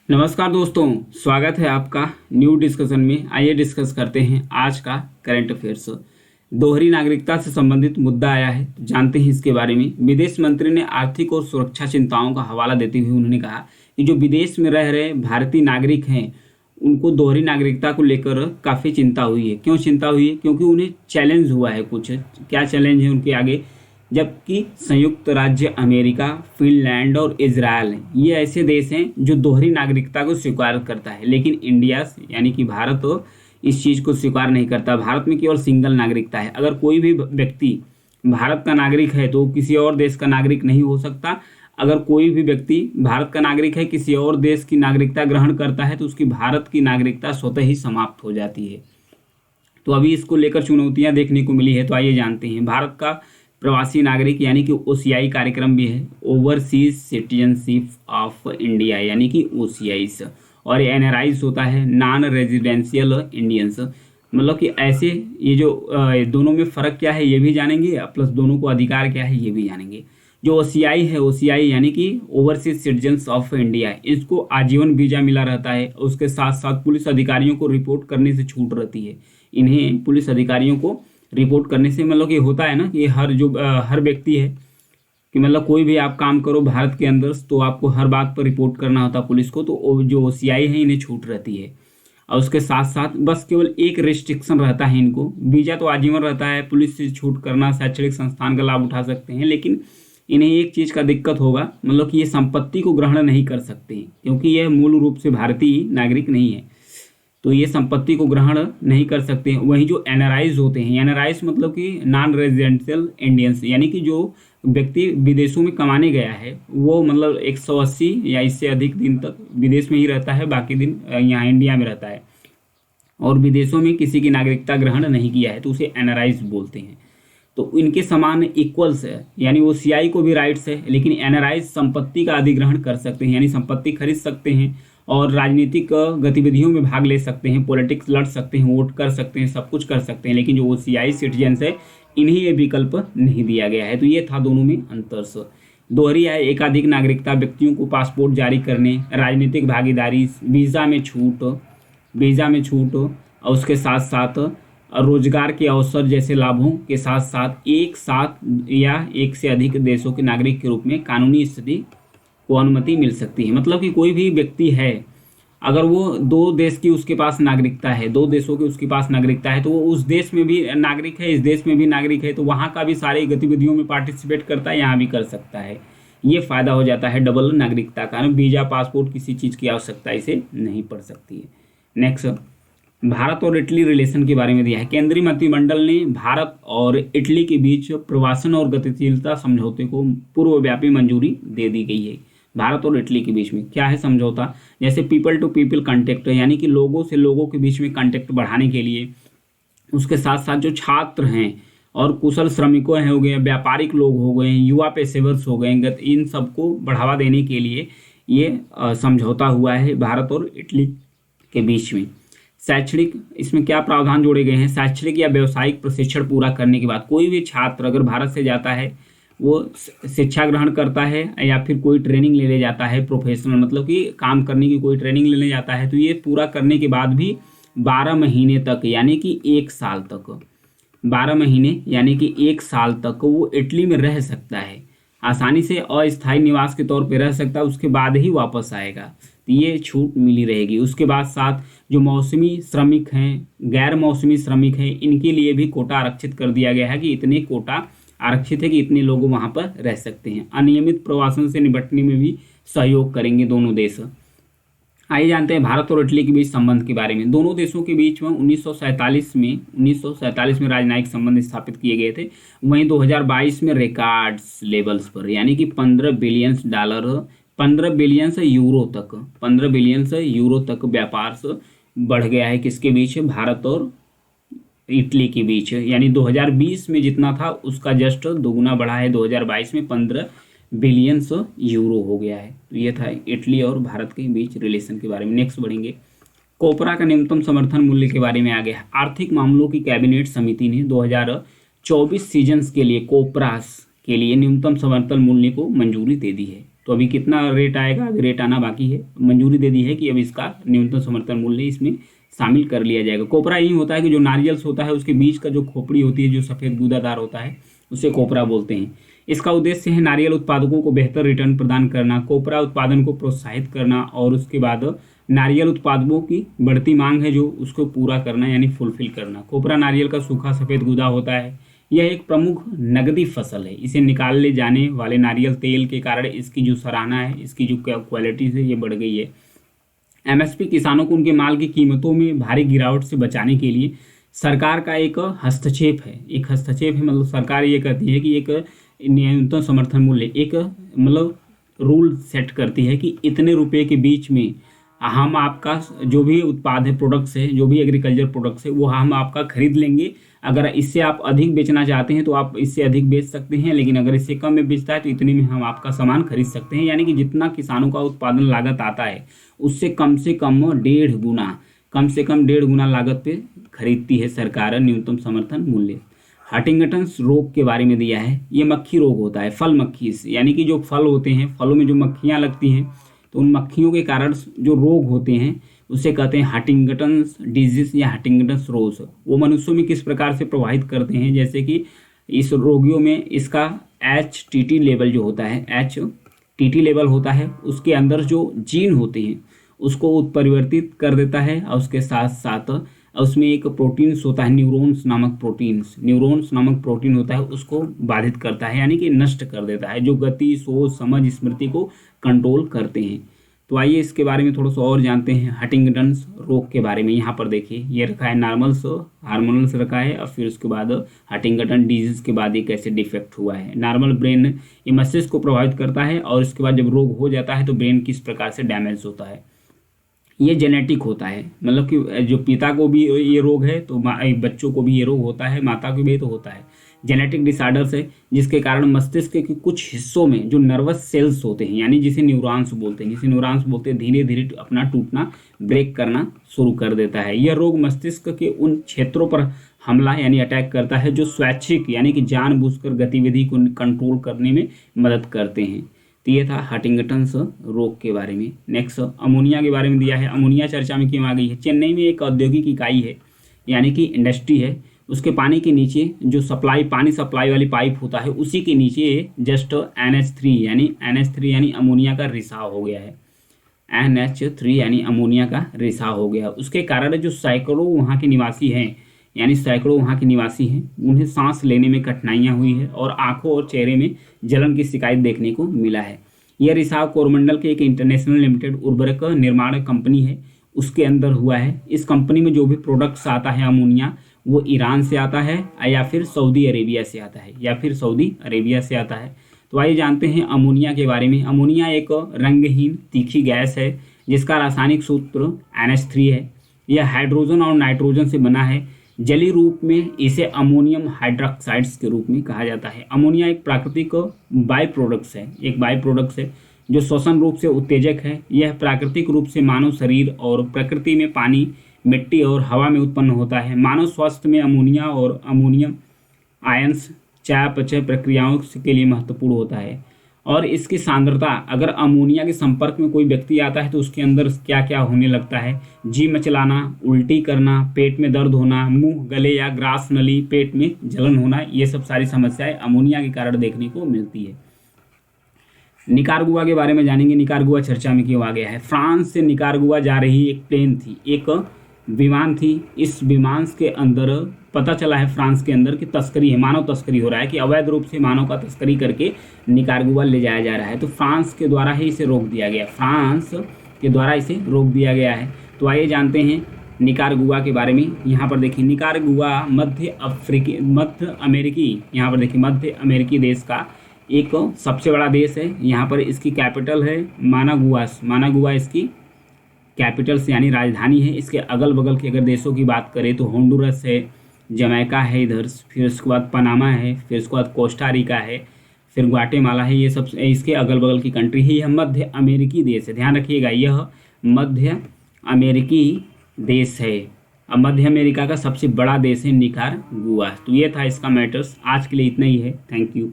नमस्कार दोस्तों, स्वागत है आपका न्यू डिस्कशन में। आइए डिस्कस करते हैं आज का करंट अफेयर्स। दोहरी नागरिकता से संबंधित मुद्दा आया है, तो जानते हैं इसके बारे में। विदेश मंत्री ने आर्थिक और सुरक्षा चिंताओं का हवाला देते हुए उन्होंने कहा कि जो विदेश में रह रहे भारतीय नागरिक हैं उनको दोहरी नागरिकता को लेकर काफ़ी चिंता हुई है। क्यों चिंता हुई है? क्योंकि उन्हें चैलेंज हुआ है। कुछ क्या चैलेंज है उनके आगे? जबकि संयुक्त राज्य अमेरिका, फिनलैंड और इजरायल हैं, ये ऐसे देश हैं जो दोहरी नागरिकता को स्वीकार करता है, लेकिन इंडिया यानी कि भारत तो इस चीज़ को स्वीकार नहीं करता। भारत में केवल सिंगल नागरिकता है। अगर कोई भी व्यक्ति भारत का नागरिक है तो किसी और देश का नागरिक नहीं हो सकता। अगर कोई भी व्यक्ति भारत का नागरिक है, किसी और देश की नागरिकता ग्रहण करता है, तो उसकी भारत की नागरिकता स्वतः ही समाप्त हो जाती है। तो अभी इसको लेकर चुनौतियां देखने को मिली है, तो आइए जानते हैं। भारत का प्रवासी नागरिक यानी कि ओसीआई कार्यक्रम भी है, ओवरसीज सिटीजनशिप ऑफ इंडिया यानी कि ओसीआईस, और एनआरआईस होता है, नॉन रेजिडेंशियल इंडियंस। मतलब कि ऐसे ये जो दोनों में फ़र्क क्या है ये भी जानेंगे, प्लस दोनों को अधिकार क्या है ये भी जानेंगे। जो ओसीआई है, ओसीआई यानी कि ओवरसीज सिटीजन्स ऑफ इंडिया, इसको आजीवन वीज़ा मिला रहता है। उसके साथ साथ पुलिस अधिकारियों को रिपोर्ट करने से छूट रहती है। इन्हें पुलिस अधिकारियों को रिपोर्ट करने से, मतलब कि होता है ना कि हर व्यक्ति है कि मतलब कोई भी आप काम करो भारत के अंदर तो आपको हर बात पर रिपोर्ट करना होता है पुलिस को। तो जो ओसीआई है इन्हें छूट रहती है। और उसके साथ साथ बस केवल एक रिस्ट्रिक्शन रहता है इनको, वीज़ा तो आजीवन रहता है, पुलिस से छूट करना, शैक्षणिक संस्थान का लाभ उठा सकते हैं, लेकिन इन्हें एक चीज़ का दिक्कत होगा, मतलब कि ये संपत्ति को ग्रहण नहीं कर सकते हैं क्योंकि यह मूल रूप से भारतीय नागरिक नहीं है, तो ये संपत्ति को ग्रहण नहीं कर सकते हैं। वहीं जो एनआरआईज होते हैं, एनआरआईज मतलब कि नॉन रेजिडेंशियल इंडियंस, यानी कि जो व्यक्ति विदेशों में कमाने गया है वो मतलब 180 या इससे अधिक दिन तक विदेश में ही रहता है, बाकी दिन यहाँ इंडिया में रहता है और विदेशों में किसी की नागरिकता ग्रहण नहीं किया है, तो उसे एनआरआईज बोलते हैं। तो इनके समान इक्वल्स है, यानी ओसीआई को भी राइट्स है, लेकिन एनआरआईज संपत्ति का अधिग्रहण कर सकते हैं, यानी संपत्ति खरीद सकते हैं और राजनीतिक गतिविधियों में भाग ले सकते हैं, पॉलिटिक्स लड़ सकते हैं, वोट कर सकते हैं, सब कुछ कर सकते हैं। लेकिन जो ओसीआई सिटीजन्स है इन्हें ये विकल्प नहीं दिया गया है। तो ये था दोनों में अंतर। दोहरी है एकाधिक नागरिकता व्यक्तियों को पासपोर्ट जारी करने, राजनीतिक भागीदारी, वीज़ा में छूट और उसके साथ साथ रोजगार के अवसर जैसे लाभों के साथ साथ एक साथ या एक से अधिक देशों के नागरिक के रूप में कानूनी स्थिति को अनुमति मिल सकती है। मतलब कि कोई भी व्यक्ति है, अगर वो दो देश की उसके पास नागरिकता है, दो देशों की उसके पास नागरिकता है, तो वो उस देश में भी नागरिक है, इस देश में भी नागरिक है, तो वहाँ का भी सारी गतिविधियों में पार्टिसिपेट करता है, यहाँ भी कर सकता है। ये फ़ायदा हो जाता है डबल नागरिकता का। वीज़ा, पासपोर्ट किसी चीज़ की आवश्यकता इसे नहीं पड़ सकती है। नेक्स्ट, भारत और इटली रिलेशन के बारे में दिया है। केंद्रीय मंत्रिमंडल ने भारत और इटली के बीच प्रवासन और गतिशीलता समझौते को पूर्वव्यापी मंजूरी दे दी गई है। भारत और इटली के बीच में क्या है समझौता? जैसे पीपल टू पीपल कांटेक्ट, यानी कि लोगों से लोगों के बीच में कांटेक्ट बढ़ाने के लिए। उसके साथ साथ जो छात्र हैं और कुशल श्रमिकों हैं हो गए, व्यापारिक लोग हो गए, युवा पेशेवर्स हो गए, इन सबको बढ़ावा देने के लिए ये समझौता हुआ है भारत और इटली के बीच में। शैक्षणिक, इसमें क्या प्रावधान जोड़े गए हैं? शैक्षणिक या व्यावसायिक प्रशिक्षण पूरा करने के बाद कोई भी छात्र अगर भारत से जाता है, वो शिक्षा ग्रहण करता है या फिर कोई ट्रेनिंग लेने जाता है प्रोफेशनल, मतलब कि काम करने की कोई ट्रेनिंग लेने जाता है, तो ये पूरा करने के बाद भी 12 महीने तक यानी कि 1 साल तक, 12 महीने यानी कि 1 साल तक वो इटली में रह सकता है। आसानी से अस्थायी निवास के तौर पे रह सकता है, उसके बाद ही वापस आएगा, तो ये छूट मिली रहेगी। उसके बाद साथ जो मौसमी श्रमिक हैं, गैर मौसमी श्रमिक हैं, इनके लिए भी कोटा आरक्षित कर दिया गया है कि इतने कोटा आरक्षित है कि इतने लोग वहाँ पर रह सकते हैं। अनियमित प्रवासन से निपटने में भी सहयोग करेंगे दोनों देश। आइए जानते हैं भारत और इटली के बीच संबंध के बारे में। दोनों देशों के बीच में 1947 में राजनयिक संबंध स्थापित किए गए थे। वहीं 2022 में रिकॉर्ड्स लेवल्स पर यानी कि $15 बिलियन, 15 बिलियन यूरो तक व्यापार बढ़ गया है। किसके बीच? भारत और इटली के बीच। यानी 2020 में जितना था उसका जस्ट दोगुना बढ़ा है, 2022 में 15 बिलियन यूरो हो गया है। तो ये था इटली और भारत के बीच रिलेशन के बारे में। नेक्स्ट बढ़ेंगे, कोपरा का न्यूनतम समर्थन मूल्य के बारे में आ गया। आर्थिक मामलों की कैबिनेट समिति ने 2024 सीजन्स के लिए कोपरास के लिए न्यूनतम समर्थन मूल्य को मंजूरी दे दी है। तो अभी कितना रेट आएगा, अभी रेट आना बाकी है। मंजूरी दे दी है कि अब इसका न्यूनतम समर्थन मूल्य इसमें शामिल कर लिया जाएगा। कोपरा यही होता है कि जो नारियल्स होता है उसके बीच का जो खोपड़ी होती है, जो सफ़ेद गूदादार होता है, उसे कोपरा बोलते हैं। इसका उद्देश्य है नारियल उत्पादकों को बेहतर रिटर्न प्रदान करना, कोपरा उत्पादन को प्रोत्साहित करना और उसके बाद नारियल उत्पादों की बढ़ती मांग है जो उसको पूरा करना यानी फुलफिल करना। कोपरा नारियल का सूखा सफ़ेद गूदा होता है। यह एक प्रमुख नकदी फसल है। इसे निकाले जाने वाले नारियल तेल के कारण इसकी जो सराहना है, इसकी जो क्वालिटी है, ये बढ़ गई है। एमएसपी किसानों को उनके माल की कीमतों में भारी गिरावट से बचाने के लिए सरकार का एक हस्तक्षेप है। एक हस्तक्षेप है मतलब सरकार ये कहती है कि एक न्यूनतम समर्थन मूल्य, एक मतलब रूल सेट करती है कि इतने रुपए के बीच में हम आपका जो भी उत्पाद है, प्रोडक्ट्स है, जो भी एग्रीकल्चर प्रोडक्ट्स है, वो हम आपका खरीद लेंगे। अगर इससे आप अधिक बेचना चाहते हैं तो आप इससे अधिक बेच सकते हैं, लेकिन अगर इससे कम में बेचता है तो इतने में हम आपका सामान खरीद सकते हैं। यानी कि जितना किसानों का उत्पादन लागत आता है उससे कम से कम 1.5 गुना लागत पे खरीदती है सरकार न्यूनतम समर्थन मूल्य। हंटिंगटन्स रोग के बारे में दिया है। ये मक्खी रोग होता है, फल मक्खी से, यानी कि जो फल होते हैं, फलों में जो मक्खियाँ लगती हैं, तो उन मक्खियों के कारण जो रोग होते हैं उसे कहते हैं हंटिंगटन्स डिजीज या हंटिंगटन्स रोग। वो मनुष्यों में किस प्रकार से प्रभावित करते हैं, जैसे कि इस रोगियों में इसका HTT लेवल जो होता है, HTT लेवल होता है, उसके अंदर जो जीन होते हैं उसको उत्परिवर्तित कर देता है और उसके साथ साथ उसमें एक प्रोटीन्स होता है, न्यूरॉन्स नामक प्रोटीन होता है, उसको बाधित करता है, यानी कि नष्ट कर देता है, जो गति, सोच, समझ, स्मृति को कंट्रोल करते हैं। तो आइए इसके बारे में थोड़ा सा और जानते हैं हंटिंगटन्स रोग के बारे में। यहाँ पर देखिए ये रखा है नॉर्मल्स, हार्मोनल्स रखा है और फिर उसके बाद हंटिंगटन डिजीज के बाद ये कैसे डिफेक्ट हुआ है। नॉर्मल ब्रेन ये मस्तिष्क को प्रभावित करता है और इसके बाद जब रोग हो जाता है तो ब्रेन किस प्रकार से डैमेज होता है। ये जेनेटिक होता है, मतलब कि जो पिता को भी ये रोग है तो बच्चों को भी ये रोग होता है, माता को भी तो होता है। जेनेटिक डिसऑर्डर्स है जिसके कारण मस्तिष्क के कुछ हिस्सों में जो नर्वस सेल्स होते हैं, यानी जिसे न्यूरॉन्स बोलते हैं, धीरे धीरे अपना टूटना, ब्रेक करना शुरू कर देता है। यह रोग मस्तिष्क के उन क्षेत्रों पर हमला यानी अटैक करता है जो स्वैच्छिक यानी कि जानबूझकर गतिविधि को कंट्रोल करने में मदद करते हैं। तो ये था हंटिंगटन्स रोग के बारे में। नेक्स्ट अमोनिया के बारे में दिया है। अमोनिया चर्चा में क्यों आ गई है? चेन्नई में एक औद्योगिक इकाई है यानी कि इंडस्ट्री है, उसके पानी के नीचे जो पानी सप्लाई वाली पाइप होता है उसी के नीचे जस्ट NH3 यानी अमोनिया का रिसाव हो गया है। NH3 यानी अमोनिया का रिसाव हो गया। उसके कारण जो सैकड़ों वहाँ के निवासी हैं उन्हें सांस लेने में कठिनाइयाँ हुई है और आंखों और चेहरे में जलन की शिकायत देखने को मिला है। यह रिसाव कोरमंडल के एक इंटरनेशनल लिमिटेड उर्वरक निर्माण कंपनी है उसके अंदर हुआ है। इस कंपनी में जो भी प्रोडक्ट्स आता है अमोनिया, वो ईरान से आता है या फिर सऊदी अरेबिया से आता है। तो आइए जानते हैं अमोनिया के बारे में। अमोनिया एक रंगहीन तीखी गैस है जिसका रासायनिक सूत्र NH3 है। यह हाइड्रोजन और नाइट्रोजन से बना है। जलीय रूप में इसे अमोनियम हाइड्रोक्साइड्स के रूप में कहा जाता है। अमोनिया एक प्राकृतिक बाई प्रोडक्ट्स है जो श्वसन रूप से उत्तेजक है। यह प्राकृतिक रूप से मानव शरीर और प्रकृति में पानी, मिट्टी और हवा में उत्पन्न होता है। मानव स्वास्थ्य में अमोनिया और अमोनियम आयंस चयापचय प्रक्रियाओं के लिए महत्वपूर्ण होता है। और इसकी सांद्रता, अगर अमोनिया के संपर्क में कोई व्यक्ति आता है तो उसके अंदर क्या क्या होने लगता है? जी मचलाना, उल्टी करना, पेट में दर्द होना, मुंह, गले या ग्रास नली, पेट में जलन होना, ये सब सारी समस्याएं अमोनिया के कारण देखने को मिलती है। निकारागुआ के बारे में जानेंगे। निकारागुआ चर्चा में क्यों आ गया है? फ्रांस से निकारागुआ जा रही एक प्लेन थी, एक विमान थी। इस विमान के अंदर पता चला है फ्रांस के अंदर कि तस्करी है, मानव तस्करी हो रहा है, कि अवैध रूप से मानव का तस्करी करके निकारागुआ ले जाया जा रहा है। तो फ्रांस के द्वारा ही इसे रोक दिया गया। तो आइए जानते हैं निकारागुआ के बारे में। यहाँ पर देखिए निकारागुआ मध्य अमेरिकी देश का एक सबसे बड़ा देश है। यहाँ पर इसकी कैपिटल है मानागुआ इसकी कैपिटल से यानी राजधानी है। इसके अगल बगल के अगर देशों की बात करें तो होंडुरस है, जमैका है इधर, फिर उसके बाद पनामा है, फिर उसके बाद कोस्टा रिका है, फिर ग्वाटेमाला है। ये सब इसके अगल बगल की कंट्री है। यह मध्य अमेरिकी देश है, ध्यान रखिएगा, यह मध्य अमेरिकी देश है। अब मध्य अमेरिका का सबसे बड़ा देश है निकारागुआ। तो ये था इसका मैटर्स। आज के लिए इतना ही है। Thank you.